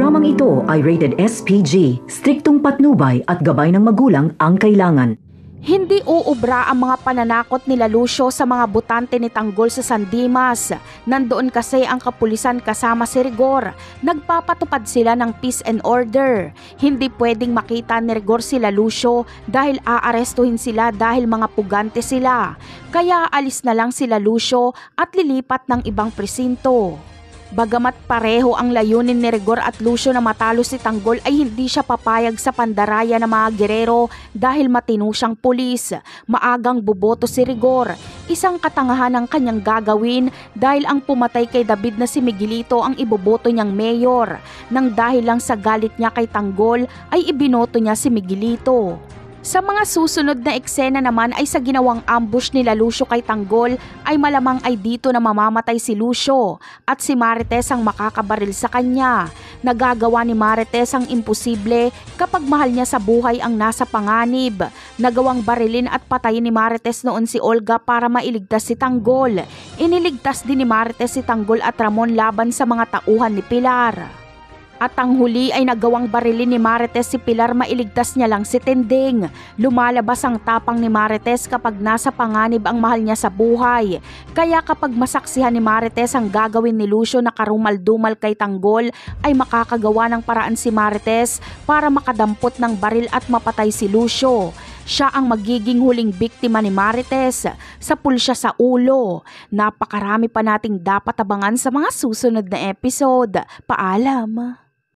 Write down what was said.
Programang ito ay rated SPG, striktong patnubay at gabay ng magulang ang kailangan. Hindi uubra ang mga pananakot nila Lucio sa mga botante ni Tanggol sa San Dimas. Nandoon kasi ang kapulisan kasama si Rigor. Nagpapatupad sila ng peace and order. Hindi pwedeng makita ni Rigor sila Lucio dahil aarestuhin sila dahil mga pugante sila. Kaya alis na lang sila Lucio at lilipat ng ibang presinto. Bagamat pareho ang layunin ni Rigor at Lucio na matalo si Tanggol ay hindi siya papayag sa pandaraya ng mga gerero dahil matino siyang pulis. Maagang boboto si Rigor. Isang katangahan ang kanyang gagawin dahil ang pumatay kay David na si Miguelito ang iboboto niyang mayor. Nang dahil lang sa galit niya kay Tanggol ay ibinoto niya si Miguelito. Sa mga susunod na eksena naman ay sa ginawang ambush nila Lucio kay Tanggol ay malamang ay dito na mamamatay si Lucio at si Marites ang makakabaril sa kanya. Nagagawa ni Marites ang imposible kapag mahal niya sa buhay ang nasa panganib. Nagawang barilin at patayin ni Marites noon si Olga para mailigtas si Tanggol. Iniligtas din ni Marites si Tanggol at Ramon laban sa mga tauhan ni Pilar. At ang huli ay nagawang barilin ni Marites si Pilar, mailigtas niya lang si Tending. Lumalabas ang tapang ni Marites kapag nasa panganib ang mahal niya sa buhay. Kaya kapag masaksihan ni Marites ang gagawin ni Lucio na karumal-dumal kay Tanggol ay makakagawa ng paraan si Marites para makadampot ng baril at mapatay si Lucio. Siya ang magiging huling biktima ni Marites sa pulsya sa ulo. Napakarami pa nating dapat abangan sa mga susunod na episode. Paalam!